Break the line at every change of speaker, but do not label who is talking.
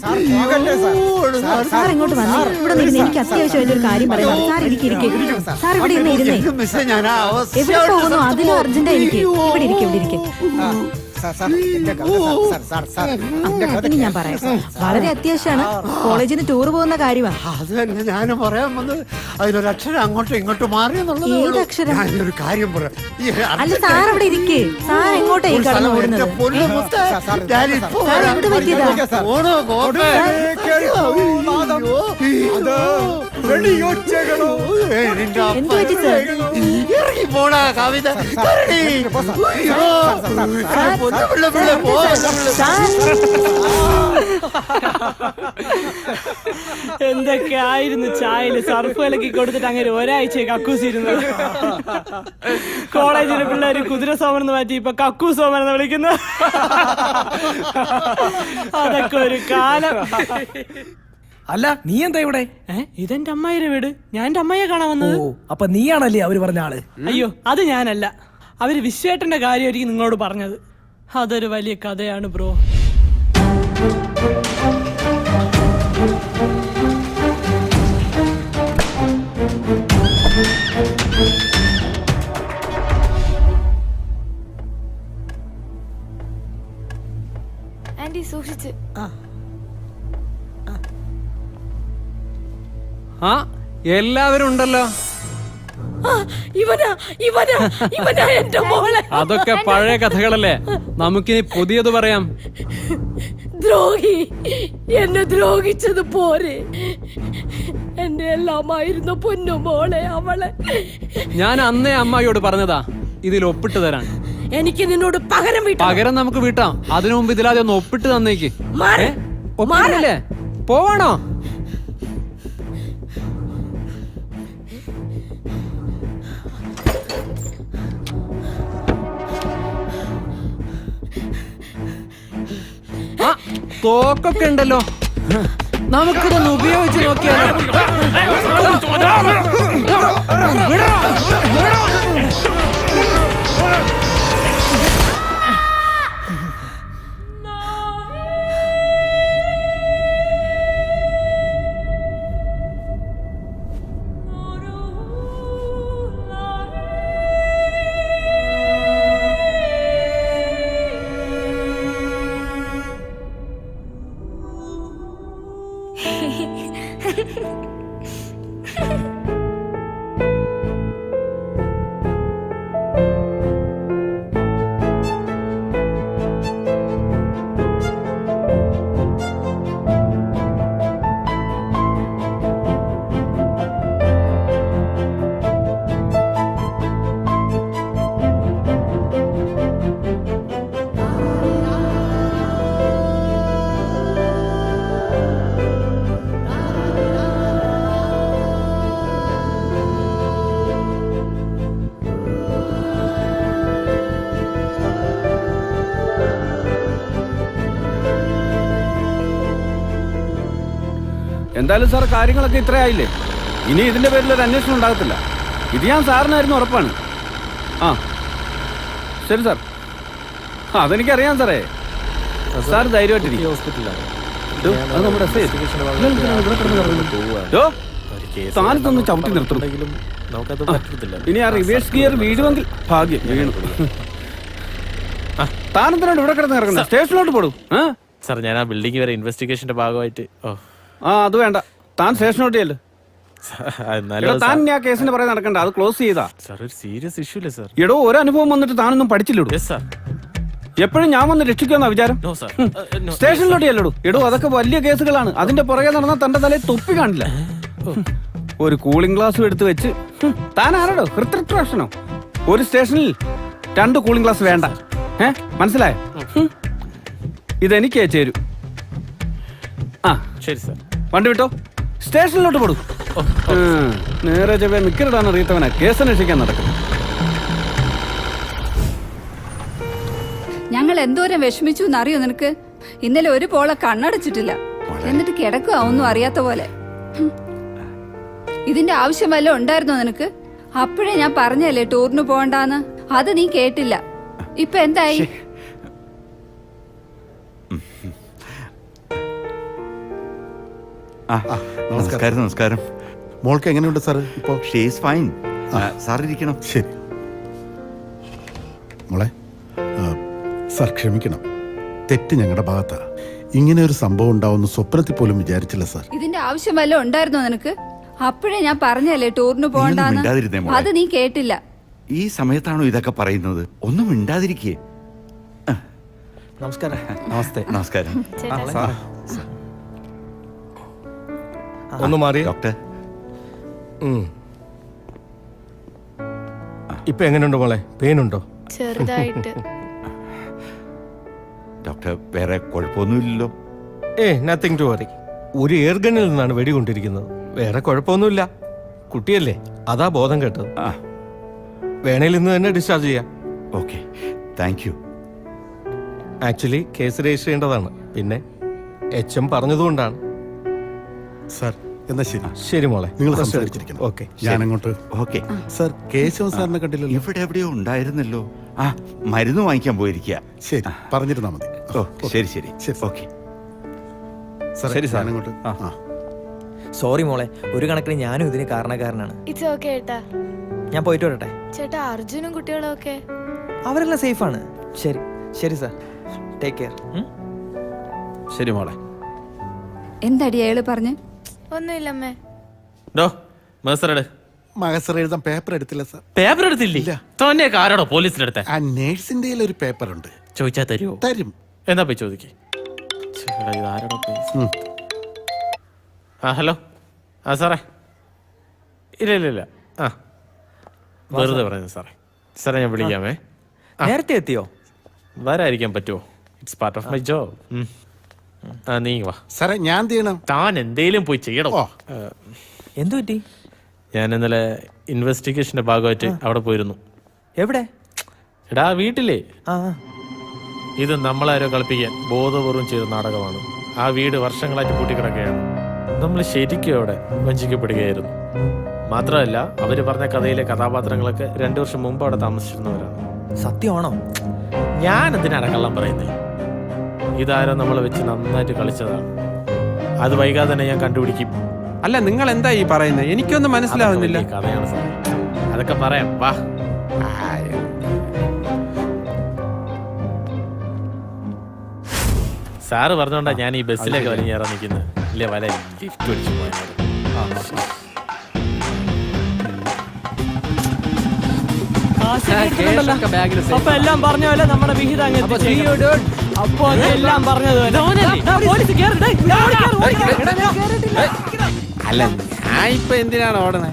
Sir ഇങ്ങോട്ട് വന്നേ. ഇവിടെ നിന്ന് എനിക്ക് അത്യാവശ്യമായിട്ട് ഒരു കാര്യം പറയാം. സാർ എനിക്ക് ഇരിക്കേ. സാർ ഇവിടെ ഇരുന്നേ. എവിടെ പോകുന്നു? അതിലും അർജന്റ് എനിക്ക്. ഇവിടെ ഇരിക്കും, ഇവിടെ ഇരിക്കും. ഇനി ഞാൻ പറയാം. വളരെ അത്യാവശ്യമാണ്. കോളേജിൽ നിന്ന് ടൂർ പോകുന്ന കാര്യമാണ്.
അത് തന്നെ ഞാൻ പറയാൻ വന്നത്. അതിലൊരു അക്ഷരം അങ്ങോട്ടും ഇങ്ങോട്ടും മാറിയെന്നുള്ളത്.
ഏത് അക്ഷരം?
ഞാനൊരു കാര്യം പറയാം.
അല്ല, സാർ അവിടെ ഇരിക്കേ. സാർ എങ്ങോട്ടേ കടന്നു ഓടുന്നത്? എന്ത് പറ്റിയതാ? എന്ത് പറ്റി സാർ?
ഇറങ്ങി പോടാ കവിത.
എന്തൊക്കെ ആയിരുന്നു ചായയില് സർഫ് കലക്കി കൊടുത്തിട്ട് അങ്ങനെ ഒരാഴ്ച കക്കൂസിരുന്നത്. കോളേജിലെ പിള്ളേര് കുതിര സോമൻ മാറ്റി ഇപ്പൊ കക്കൂ സോമൻ എന്ന് വിളിക്കുന്നു. അതൊക്കെ ഒരു കാലം.
അല്ല, നീ എന്താ ഇവിടെ?
ഇതെന്റെ അമ്മായിയുടെ വീട്. ഞാൻ എന്റെ അമ്മയെ കാണാൻ വന്നത്.
അപ്പൊ നീയാണല്ലേ അവര് പറഞ്ഞ ആള്?
അയ്യോ, അത് ഞാനല്ല. അവര് വിശ്വേട്ടന്റെ കാര്യമായിരിക്കും നിങ്ങളോട് പറഞ്ഞത്. അതൊരു വലിയ കഥയാണ് ബ്രോ.
ആന്റി സൂക്ഷിച്ച്.
ആ, എല്ലാവരും ഉണ്ടല്ലോ. അതൊക്കെ പഴയ കഥകളല്ലേ. നമുക്കിനി പുതിയത് പറയാം.
ദ്രോഹി, എന്നെ ദ്രോഹിച്ചത് പോരെ. എന്റെ എല്ലാമായിരുന്നു പൊന്നുമോളെ അവളെ.
ഞാൻ അന്നേ അമ്മായിയോട് പറഞ്ഞതാ ഇതിൽ ഒപ്പിട്ട് തരാൻ.
എനിക്ക് നിന്നോട് പകരം
നമുക്ക് വീട്ടാം. അതിനു മുമ്പ് ഇതിലാതെ ഒന്ന് ഒപ്പിട്ട് തന്നേക്ക്. ഒപ്പിട്ടില്ലേ? പോവാണോ? തോക്കൊക്കെ ഉണ്ടല്ലോ, നമുക്കിതൊന്ന് ഉപയോഗിച്ച് നോക്കിയാലോ?
എന്തായാലും സാർ, കാര്യങ്ങളൊക്കെ ഇത്രയായില്ലേ. ഇനി ഇതിന്റെ പേരിൽ ഒരു അന്വേഷണം ഉണ്ടാകത്തില്ല. ഇത് ഞാൻ സാറിനായിരുന്നു ഉറപ്പാണ്. ആ ശരി സാർ. അതെനിക്കറിയാം സാറേ. സാർ ധൈര്യമായിട്ടിരിക്കും. സ്ഥാനത്തൊന്ന് ചവിട്ടി നിർത്തണം. ഇനി ആ റിവേഴ്സ് ഗിയർ വീഴുമെങ്കിൽ ഭാഗ്യം. വീണു. താനെന്തിനാണ് ഇവിടെ കിടന്ന് ഇറങ്ങുന്നത്? സ്റ്റേഷനിലോട്ട് പോടും.
സാർ, ഞാൻ ആ ബിൽഡിംഗ് വരെ ഇൻവെസ്റ്റിഗേഷന്റെ ഭാഗമായിട്ട്.
അത് വേണ്ട, താൻ സ്റ്റേഷനോട്ട് ചെല്ല്. താൻ ആ കേസിന്റെ പറയാൻ നടക്കണ്ട, അത് ക്ലോസ് ചെയ്താ.
സാർ, ഒരു സീരിയസ് ഇഷ്യൂ അല്ലേ സാർ?
എടോ, ഒരു അനുഭവം വന്നിട്ട് താനൊന്നും പഠിച്ചില്ലടോ. എപ്പോഴും ഞാൻ വന്ന് രക്ഷിക്കാന്ന വിചാരം? സ്റ്റേഷനിലോട്ട് ചെല്ലടോ. എടോ, അതൊക്കെ വലിയ കേസുകളാണ്. അതിന്റെ പുറകെ നടന്നാൽ തന്റെ തലയിൽ തൊപ്പി കാണില്ല. ഒരു കൂളിംഗ് ഗ്ലാസും എടുത്ത് വെച്ച് താൻ ആരാടോ? ഹൃത്രക്ഷനോ? ഒരു സ്റ്റേഷനിൽ 2 കൂളിംഗ് ഗ്ലാസ് വേണ്ട. മനസ്സിലായോ? ഇതെനിക്കേ ചേരൂ. ആ
ശരി സാർ.
വണ്ടി വിട്ടോ, സ്റ്റേഷനിലോട്ട് പോടും. നേരെ ചെവ്വേ മിക്കറിടാൻ അറിയത്തവനാ കേസ് അന്വേഷിക്കാൻ നടക്കും.
ഞങ്ങൾ എന്തോരം വിഷമിച്ചു എന്നറിയോ നിനക്ക്? ഇന്നലെ ഒരു പോളെ കണ്ണടച്ചിട്ടില്ല, എന്നിട്ട് കിടക്കുക ഒന്നും അറിയാത്ത പോലെ. ഇതിന്റെ ആവശ്യം വല്ലതും ഉണ്ടായിരുന്നോ നിനക്ക്? അപ്പോഴേ ഞാൻ പറഞ്ഞല്ലേ ടൂറിന് പോകണ്ടാന്ന്. അത് നീ കേട്ടില്ല. ഇപ്പൊ എന്തായി?
നമസ്കാരം നമസ്കാരം.
മോൾക്ക് എങ്ങനെയുണ്ട് സാർ ഇപ്പോ?
She's fine. സാർ ഇരിക്കണം.
ശരി മോളെ. സാർ ക്ഷമിക്കണം, തെറ്റ് ഞങ്ങളുടെ ഭാഗത്താ. ഇങ്ങനെ ഒരു സംഭവം ഉണ്ടാവുന്ന സ്വപ്നത്തിൽ പോലും വിചാരിച്ചില്ല സാർ.
ഇതിന്റെ ആവശ്യം വല്ലതും ഉണ്ടായിരുന്നോ നിനക്ക്? അപ്പോഴേ ഞാൻ പറഞ്ഞല്ലേ ടൂറിന് പോകണ്ടെന്ന്.
മിണ്ടാതിരുന്നേ മോളെ.
അത് നീ കേട്ടില്ല.
ഈ സമയത്താണോ ഇതൊക്കെ പറയുന്നത്? ഒന്നും മിണ്ടാതിരിക്കേ.
നമസ്കാരം.
നമസ്തേ.
നമസ്കാരം.
ഒന്ന് മാറി
ഡോക്ടർ.
ഇപ്പൊ എങ്ങനെയുണ്ട് മോളെ? പെയിൻ ഉണ്ടോ?
ചെറുതായിട്ട്.
ഡോക്ടർ വേറെ കുഴപ്പമൊന്നുമില്ലല്ലോ?
Nothing to worry. ഒരു എയർഗണ്ണിൽ നിന്നാണ് വെടികൊണ്ടിരിക്കുന്നത്. വേറെ കുഴപ്പമൊന്നുമില്ല. കുട്ടിയല്ലേ, അതാ ബോധം കേട്ടത്. വേണേൽ ഇന്ന് തന്നെ ഡിസ്ചാർജ് ചെയ്യാം.
Okay, thank you.
Actually case register ചെയ്യേണ്ടതാണ്. പിന്നെ HM പറഞ്ഞതുകൊണ്ടാണ്.
സാർ എന്നാ ശരി.
ശരി മോളെ,
നിങ്ങൾ സംസാരിച്ചിരിക്കണം.
ഓക്കെ.
ഞാനങ്ങോട്ട്.
ഓക്കെ.
സാർ കേശവൻ സാറിനെ കണ്ടില്ലല്ലോ.
ഇവിടെ എവിടെയോ ഉണ്ടായിരുന്നല്ലോ. മരുന്ന് വാങ്ങിക്കാൻ പോയിരിക്കുക.
ശരി, പറഞ്ഞിരുന്നാ മതി.
ഓ ശരി ശരി.
ശരി.
ഓക്കെ.
ശരി സാർ, അങ്ങോട്ട്.
സോറി മോളെ, ഒരു കണക്കിന് ഞാനും ഇതിന് കാരണക്കാരനാണ്.
ഇറ്റ്സ് ഓക്കെ ഏട്ടാ.
ഞാൻ പോയിട്ട് വരട്ടെ.
ചേട്ടാ, അർജുനും കുട്ടികളും ഒക്കെ
അവരെല്ലാം സേഫാണ്. ശരി ശരി സാർ, ടേക്ക് കെയർ.
ശരി മോളെ.
എന്താടി അയാള് പറഞ്ഞ്?
ഒന്നുമില്ലമ്മേ.
മകസർ എഴുതാൻ പേപ്പർ എടുത്തില്ല സാർ.
പേപ്പർ എടുത്തില്ല? തോന്നെയൊക്കെ ആരോടോ പോലീസിലെടുത്ത?
ആ നേഴ്സിന്റെ ഒരു പേപ്പർ ഉണ്ട്.
ചോദിച്ചാ തരുമോ?
തരും.
എന്നാ പോയി ചോദിക്കേ. ഹലോ. സാറേ. ഇല്ല. വെറുതെ പറയുന്നു സാറേ. സാറേ ഞാൻ വിളിക്കാമേ.
നേരത്തെ എത്തിയോ?
വരായിരിക്കാൻ പറ്റുമോ? It's part of my job. നീ വാ.
സാറേ ഞാൻ ചെയ്യണം.
താൻ എന്തേലും പോയി ചെയ്യണോ?
എന്തു പറ്റി?
ഞാൻ ഇന്നലെ ഇൻവെസ്റ്റിഗേഷന്റെ ഭാഗമായിട്ട് അവിടെ പോയിരുന്നു.
എവിടെ?
എടാ വീട്ടിലേ.
ആ
ഇത് നമ്മളാരോ കളിപ്പിക്കാൻ ബോധപൂർവം ചെയ്ത നാടകമാണ്. ആ വീട് വർഷങ്ങളായിട്ട് പൂട്ടിക്കിടക്കുകയാണ്. നമ്മൾ ശരിക്കും അവിടെ വഞ്ചിക്കപ്പെടുകയായിരുന്നു. മാത്രമല്ല, അവര് പറഞ്ഞ കഥയിലെ കഥാപാത്രങ്ങളൊക്കെ 2 വർഷം മുമ്പ് അവിടെ താമസിച്ചിരുന്നവരാണ്.
സത്യമാണോ?
ഞാൻ എന്തിനാണ് കള്ളം പറയുന്നത്? ഇതാരോ നമ്മളെ വെച്ച് നന്നായിട്ട് കളിച്ചതാണ്. അത് വൈകാതെ തന്നെ ഞാൻ കണ്ടുപിടിക്കും.
അല്ല, നിങ്ങൾ എന്താ ഈ പറയുന്നത്? എനിക്കൊന്നും മനസ്സിലാവുന്നില്ല.
കഥയാണ് സാർ. അതൊക്കെ പറയാം, വാ. സാറ് പറഞ്ഞോണ്ടാ ഞാൻ ഈ ബസ്സിലേക്ക് വലിഞ്ഞേറാൻ നിൽക്കുന്നത്. ഇല്ലേ, വല ലിഫ്റ്റ് അടിച്ചു പോയത്.
അപ്പൊ എല്ലാം പറഞ്ഞ പോലെ നമ്മുടെ വിഹിതം അങ്ങ് അപ്പൊ എല്ലാം പറഞ്ഞതുപോലെ.
അല്ല, ഞാൻ ഇപ്പൊ എന്തിനാണ് ഓടണേ?